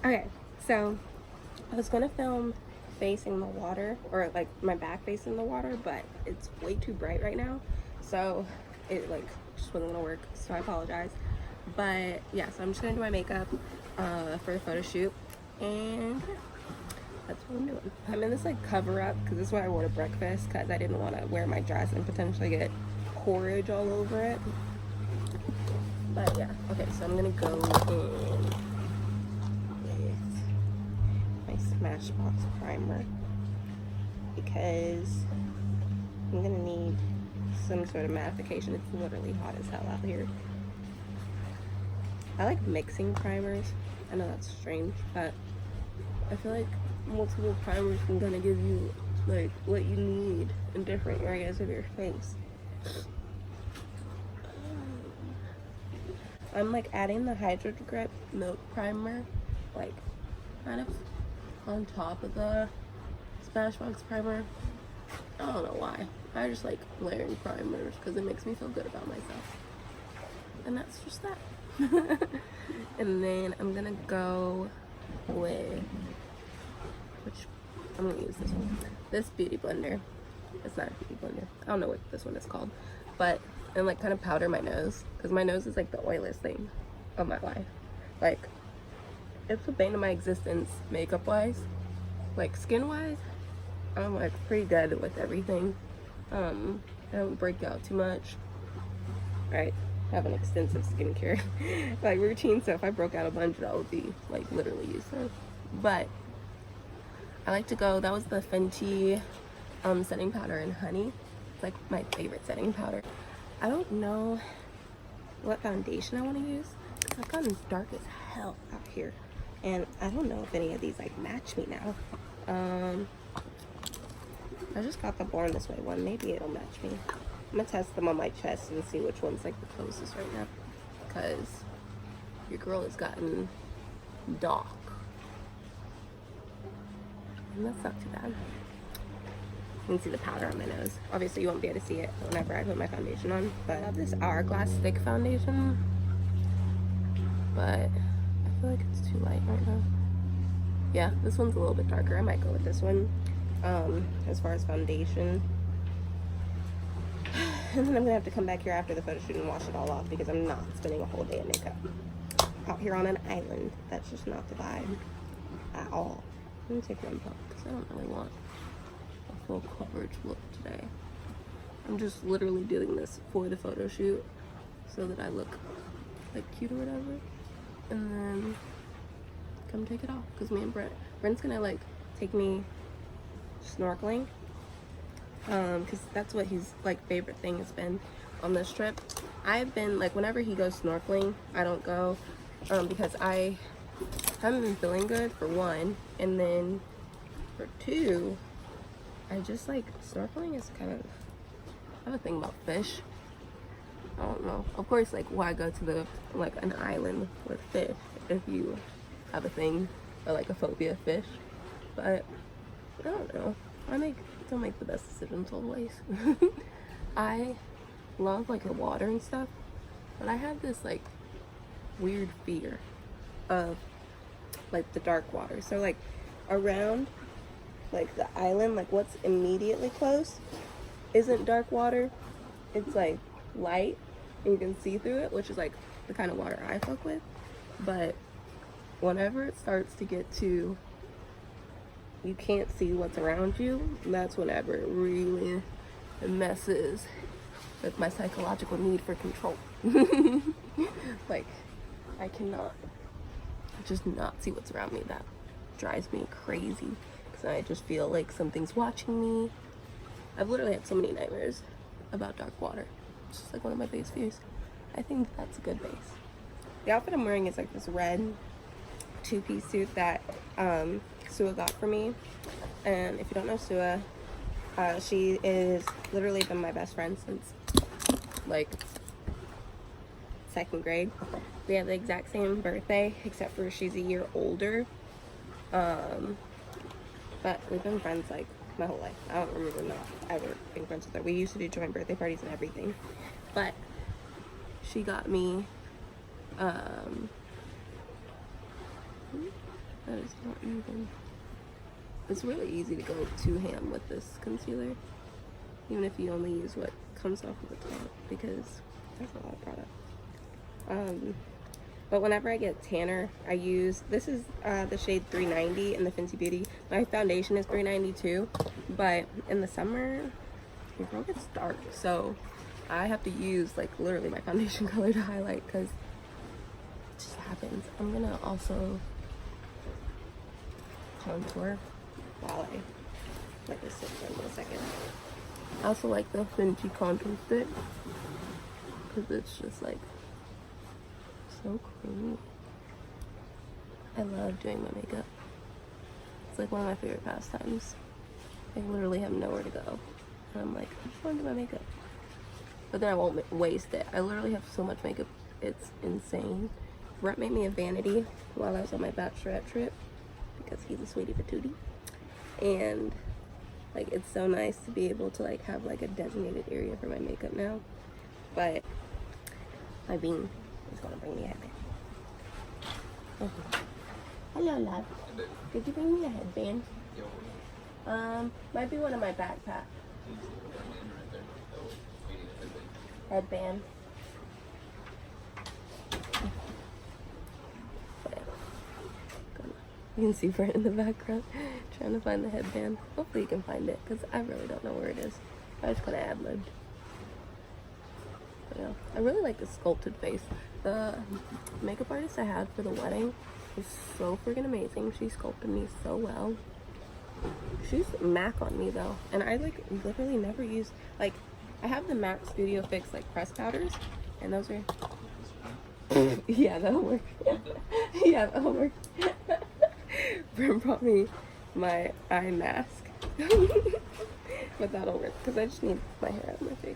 Okay, so I was gonna film facing the water, or like my back facing the water, but it's way too bright right now, so it like just wasn't gonna work, so I apologize. But yeah, so I'm just gonna do my makeup for the photo shoot, and yeah, that's what I'm doing. I'm in this like cover up because this is what I wore to breakfast, because I didn't want to wear my dress and potentially get porridge all over it. But yeah, okay, so I'm gonna go in my Smashbox primer because I'm gonna need some sort of mattification. It's literally hot as hell out here. I like mixing primers. I know that's strange, but I feel like multiple primers can kind of give you like what you need in different areas of your face. I'm like adding the Hydro Grip Milk Primer, like kind of on top of the Smashbox primer. I don't know why. I just like layering primers because it makes me feel good about myself. And that's just that. And then I'm gonna go with, which I'm gonna use this one. This beauty blender. It's not a beauty blender. I don't know what this one is called. But, and like kind of powder my nose, because my nose is like the oiliest thing of my life. Like, it's the bane of my existence makeup wise. Like skin wise, I'm like pretty good with everything. I don't break out too much. Right, I have an extensive skincare like routine, so if I broke out a bunch, that would be like literally useless. But I like to go, that was the Fenty setting powder in Honey. It's like my favorite setting powder. I don't know what foundation I want to use because I've gotten dark as hell out here, and I don't know if any of these like match me now. I just got the Born This Way one. Maybe it'll match me. I'm gonna test them on my chest and see which one's like the closest right now, because your girl has gotten dark, and that's not too bad. You can see the powder on my nose. Obviously you won't be able to see it whenever I put my foundation on, but I have this Hourglass thick foundation, but I feel like it's too light right now. Yeah, this one's a little bit darker. I might go with this one as far as foundation. And then I'm gonna have to come back here after the photo shoot and wash it all off, because I'm not spending a whole day in makeup out here on an island. That's just not the vibe at all. Let me take one pump because I don't really want a full coverage look today. I'm just literally doing this for the photo shoot so that I look like cute or whatever, and then come take it off because me and Brent's gonna like take me snorkeling, because that's what his like favorite thing has been on this trip. I've been like, whenever he goes snorkeling, I don't go because I haven't been feeling good, for one, and then for two, I just like snorkeling is kind of, I have a thing about fish. I don't know, of course, like why go to the like an island with fish if you have a thing or like a phobia of fish? But I don't know, don't make the best decisions always. I love like the water and stuff, but I have this like weird fear of like the dark water. So like around like the island, like what's immediately close isn't dark water. It's like light and you can see through it, which is like the kind of water I fuck with. But whenever it starts to get to, you can't see what's around you, that's whenever it really messes with my psychological need for control. Like, I cannot just not see what's around me. That drives me crazy because I just feel like something's watching me. I've literally had so many nightmares about dark water. It's just like one of my biggest fears. I think that's a good base. The outfit I'm wearing is like this red two-piece suit that Sua got for me. And if you don't know Sua, she is literally been my best friend since like 2nd grade. We have the exact same birthday, except for she's a year older. But we've been friends like my whole life. I don't remember not ever being friends with her. We used to do joint birthday parties and everything. But she got me That is not even. It's really easy to go too ham with this concealer, even if you only use what comes off of the top, because that's a lot of product. But whenever I get tanner, I use, this is the shade 390 in the Fenty Beauty. My foundation is 392, but in the summer, your girl gets dark, so I have to use like literally my foundation color to highlight, because it just happens. I'm gonna also contour while I let this sit for a second. I also like the Fenty contour stick, because it's just like so cool. I love doing my makeup. It's like one of my favorite pastimes. I literally have nowhere to go, and I'm like, I just want to do my makeup, but then I won't waste it. I literally have so much makeup, it's insane. Rep made me a vanity while I was on my bachelorette trip, because he's a sweetie patootie, and like it's so nice to be able to like have like a designated area for my makeup now. But my bean is gonna bring me a headband. Okay. Hello, love. Did you bring me a headband? Might be one of my backpack. Headband. You can see Brent in the background trying to find the headband. Hopefully you can find it, because I really don't know where it is. I just kind of ad-libbed. But yeah, I really like the sculpted face. The makeup artist I had for the wedding was so freaking amazing. She sculpted me so well. She's MAC on me though, and I like literally never use, like, I have the MAC Studio Fix like press powders, and those are yeah, that'll work. Yeah, that'll work. Brent brought me my eye mask, but that'll work, because I just need my hair out of my face,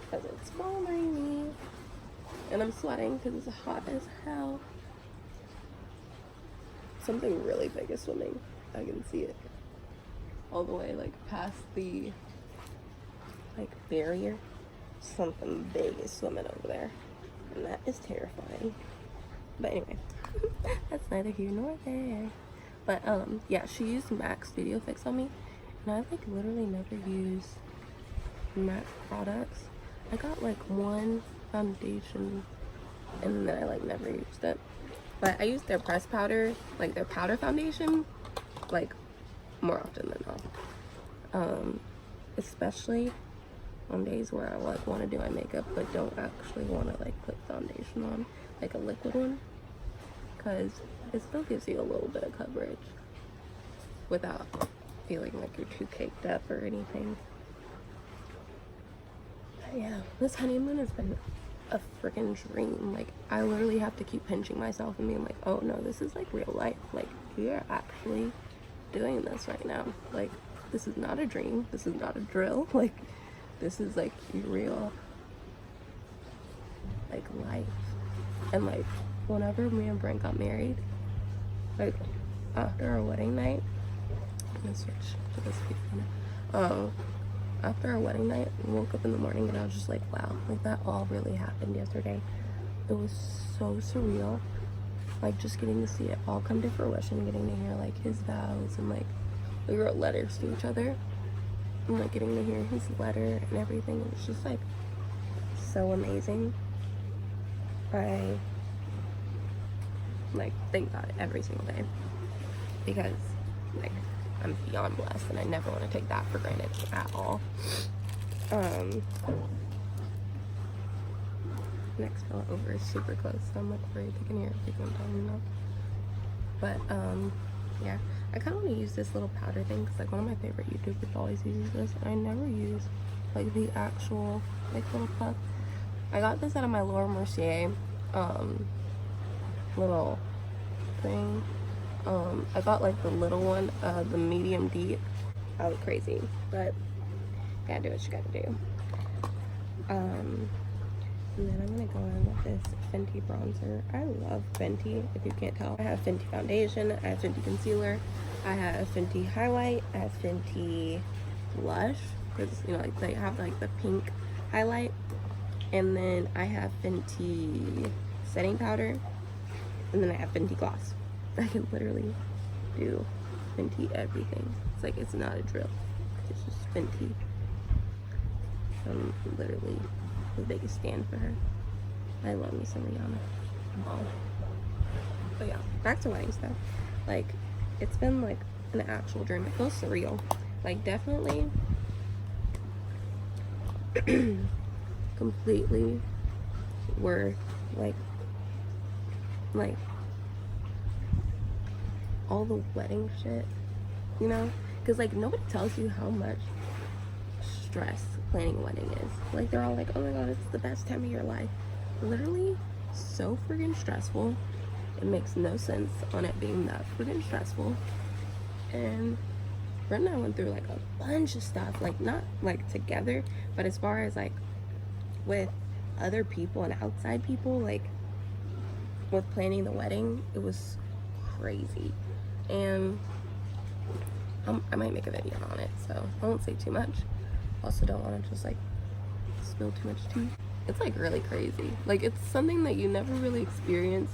because it's bothering me, and I'm sweating because it's hot as hell. Something really big is swimming. I can see it all the way like past the like barrier. Something big is swimming over there, and that is terrifying. But anyway, that's neither here nor there. But yeah, she used MAC Studio Fix on me, and I like literally never use MAC products. I got like one foundation, and then I like never used it. But I used their press powder, like their powder foundation, like more often than not. Especially on days where I like want to do my makeup but don't actually want to like put foundation on, like a liquid one, because it still gives you a little bit of coverage without feeling like you're too caked up or anything. But yeah, this honeymoon has been a freaking dream. Like, I literally have to keep pinching myself and being like, oh no, this is like real life. Like, you're actually doing this right now. Like, this is not a dream, this is not a drill. Like, this is like real like life. And like whenever me and Brent got married, like after our wedding night, I'm gonna switch to this video. After our wedding night, we woke up in the morning and I was just like, wow, like that all really happened yesterday. It was so surreal, like just getting to see it all come to fruition, getting to hear like his vows, and like we wrote letters to each other, and like getting to hear his letter and everything. It was just like so amazing. I like thank God every single day, because like I'm beyond blessed, and I never want to take that for granted at all. Next fella over is super close, so I'm like worried they can hear everything I'm talking about. But yeah, I kind of want to use this little powder thing, because like one of my favorite YouTubers always uses this, and I never use like the actual like little puff. I got this out of my Laura Mercier little thing. I got like the little one, the medium deep. I look crazy, but gotta do what you gotta do. And then I'm gonna go in with this Fenty bronzer. I love Fenty, if you can't tell. I have Fenty foundation, I have Fenty concealer, I have Fenty highlight, I have Fenty blush, because you know, like they have like the pink highlight, and then I have Fenty setting powder, and then I have Fenty gloss. I can literally do Fenty everything. It's like, it's not a drill. It's just Fenty. I'm literally the biggest fan for her. I love me some Rihanna. Oh. But yeah, back to wedding stuff. Like, it's been like an actual dream. It feels surreal. Like, definitely completely worth like all the wedding shit, you know? Because like, nobody tells you how much stress planning a wedding is. Like, they're all like, oh my god, it's the best time of your life. Literally so freaking stressful. It makes no sense on it being that freaking stressful. And Brett and I went through like a bunch of stuff, like not like together, but as far as like with other people and outside people, like with planning the wedding, it was crazy. And I might make a video on it, so I won't say too much. Also don't want to just like spill too much tea. It's like really crazy. Like, it's something that you never really experience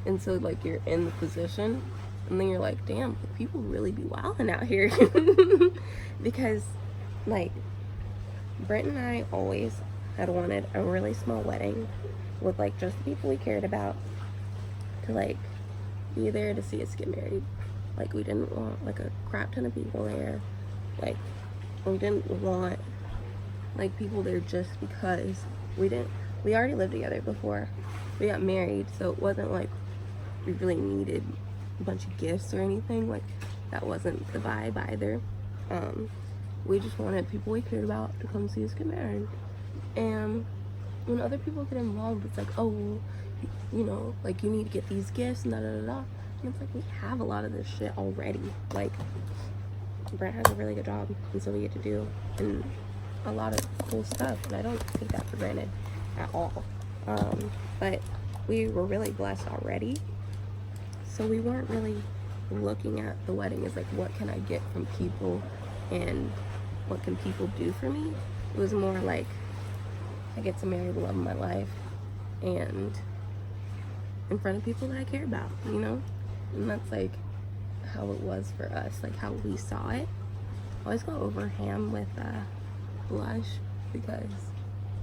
until like you're in the position, and then you're like, damn, people really be wilding out here. Because like, Brent and I always had wanted a really small wedding with like just the people we cared about to like be there to see us get married. Like, we didn't want like a crap ton of people there. Like, we didn't want like people there just because we already lived together before we got married, so it wasn't like we really needed a bunch of gifts or anything. Like, that wasn't the vibe either. We just wanted people we cared about to come see us get married. And when other people get involved, it's like, oh, well, you know, like, you need to get these gifts and da-da-da-da. And it's like, we have a lot of this shit already. Like, Brent has a really good job, and so we get to do and a lot of cool stuff, and I don't take that for granted at all. But we were really blessed already, so we weren't really looking at the wedding as like, what can I get from people and what can people do for me. It was more like, I get to marry the love of my life and in front of people that I care about, you know? And that's like how it was for us, like how we saw it. I always go over ham with blush, because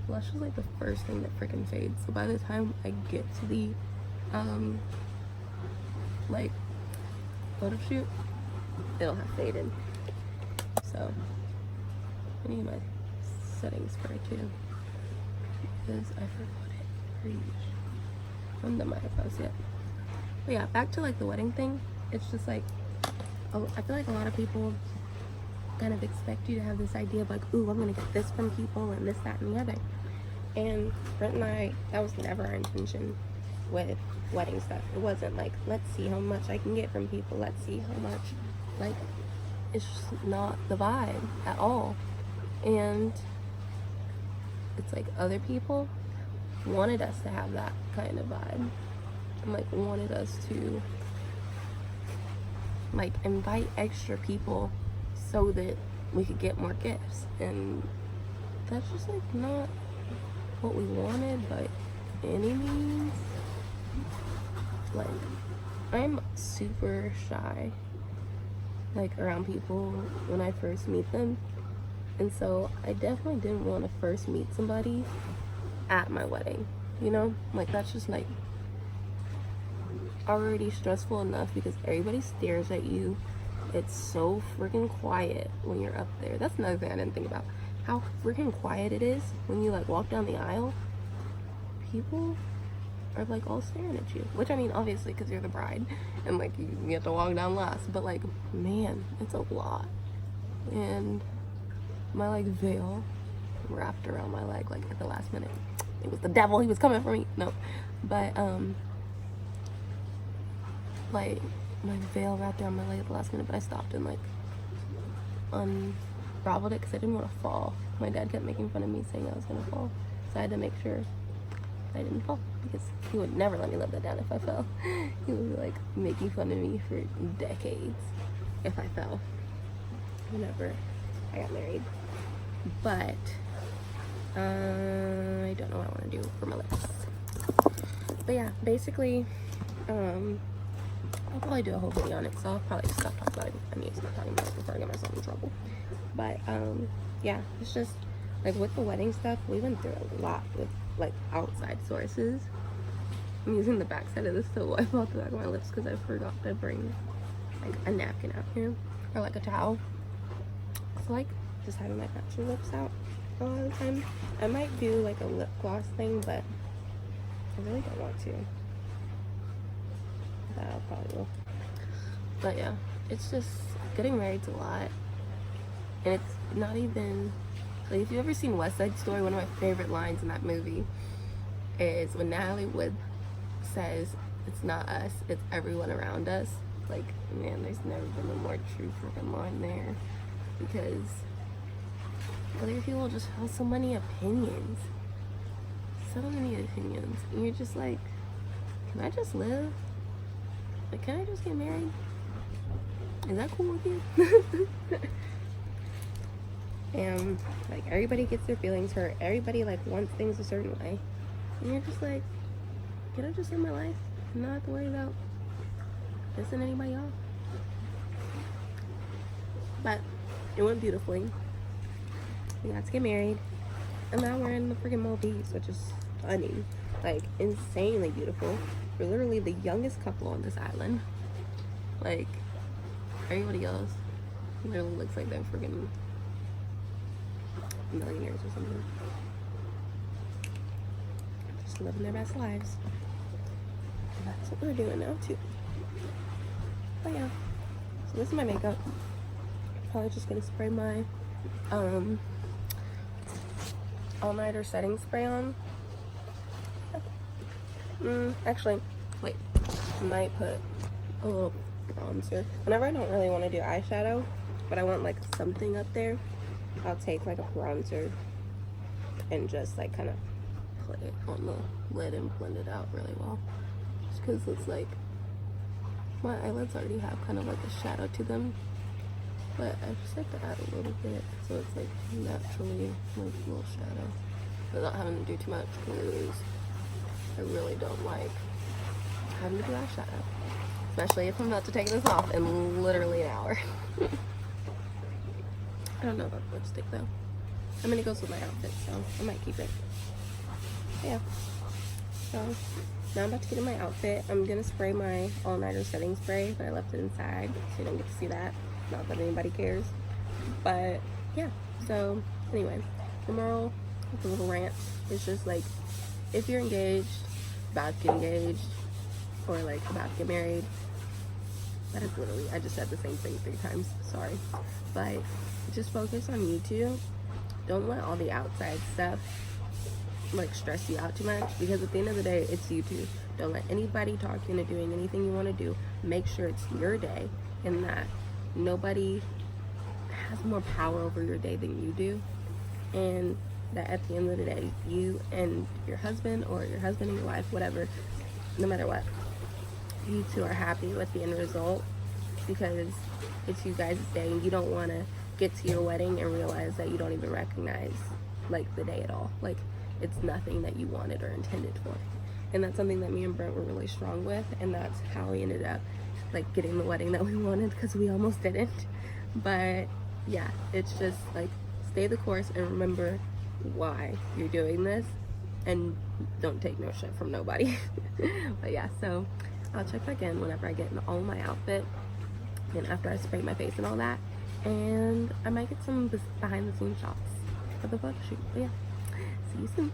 blush is like the first thing that freaking fades. So by the time I get to the like photo shoot, it'll have faded. So I need my setting spray too, because I forgot it. Preach. I haven't done my eyebrows yet. But yeah, back to like the wedding thing. It's just like, oh, I feel like a lot of people kind of expect you to have this idea of like, ooh, I'm gonna get this from people and this, that, and the other. And Brent and I, that was never our intention with wedding stuff. It wasn't like, let's see how much I can get from people. Let's see how much, like, it's just not the vibe at all. And it's like other people wanted us to have that kind of vibe, and like wanted us to like invite extra people so that we could get more gifts, and that's just like not what we wanted by any means. Like, I'm super shy like around people when I first meet them, and so I definitely didn't want to first meet somebody at my wedding, you know? Like, that's just like already stressful enough because everybody stares at you. It's so freaking quiet when you're up there. That's another thing I didn't think about, how freaking quiet it is when you like walk down the aisle. People are like all staring at you, which I mean, obviously, because you're the bride and like you have to walk down last, but like, man, it's a lot. And my like veil wrapped around my leg like at the last minute. It was the devil, he was coming for me. No, but like my veil wrapped around my leg at the last minute, but I stopped and like unraveled it because I didn't want to fall. My dad kept making fun of me saying I was gonna fall, so I had to make sure I didn't fall, because he would never let me live that down if I fell. He would be like making fun of me for decades if I fell whenever I got married. But I don't know what I want to do for my lips. But yeah, basically, oh probably do a whole video on it, so I'll probably just stop talking about it. I need to stop talking about it before I get myself in trouble. But yeah, it's just like with the wedding stuff, we went through a lot with like outside sources. I'm using the back side of this to wipe off the back of my lips because I forgot to bring like a napkin out here or like a towel. So like just having my natural lips out a lot of the time. I might do like a lip gloss thing, but I really don't want to. That I probably will. But yeah, it's just getting married's a lot, and it's not even like, if you've ever seen West Side Story, one of my favorite lines in that movie is when Natalie Wood says, "It's not us, it's everyone around us." Like, man, there's never been a more true freaking line there, because other people just have so many opinions, and you're just like, can I just live? Like, can I just get married? Is that cool with you? And like, everybody gets their feelings hurt, everybody like wants things a certain way, and you're just like, can I just live my life and not have to worry about pissing anybody off? But it went beautifully. We got to get married, and now we're in the freaking Maldives, which is stunning, like insanely beautiful. We're literally the youngest couple on this island. Like, everybody else literally looks like they're freaking millionaires or something, just living their best lives. And that's what we're doing now too. But yeah, so this is my makeup. Probably just gonna spray my all-nighter setting spray on. Actually, wait, I might put a little bronzer. Whenever I don't really want to do eyeshadow, but I want like something up there, I'll take like a bronzer and just like kind of put it on the lid and blend it out really well. Just because it's like, my eyelids already have kind of like a shadow to them, but I just like to add a little bit so it's like naturally like a little shadow without having to do too much, because I really don't like having to do eyeshadow, especially if I'm about to take this off in literally an hour. I don't know about the lipstick though. I mean, it goes with my outfit, so I might keep it. But yeah. So now I'm about to get in my outfit. I'm gonna spray my all-nighter setting spray, but I left it inside, so you don't get to see that. Not that anybody cares. But yeah. So anyway, the moral of the little rant is just like, if you're engaged, about to get engaged, or like about to get married, that is literally, I just said the same thing 3 times, sorry. But just focus on you two. Don't let all the outside stuff like stress you out too much, because at the end of the day, it's you two. Don't let anybody talk you into doing anything you want to do. Make sure it's your day, and that nobody has more power over your day than you do, and that at the end of the day, you and your husband, or your husband and your wife, whatever, no matter what, you two are happy with the end result, because it's you guys' day, and you don't want to get to your wedding and realize that you don't even recognize like the day at all. Like, it's nothing that you wanted or intended for. And that's something that me and Brent were really strong with, and that's how we ended up like getting the wedding that we wanted, because we almost didn't. But yeah, it's just like, stay the course and remember why you're doing this, and don't take no shit from nobody. But yeah, so I'll check back in whenever I get in all my outfit, and after I spray my face and all that, and I might get some behind the scenes shots of the photo shoot. But yeah, see you soon.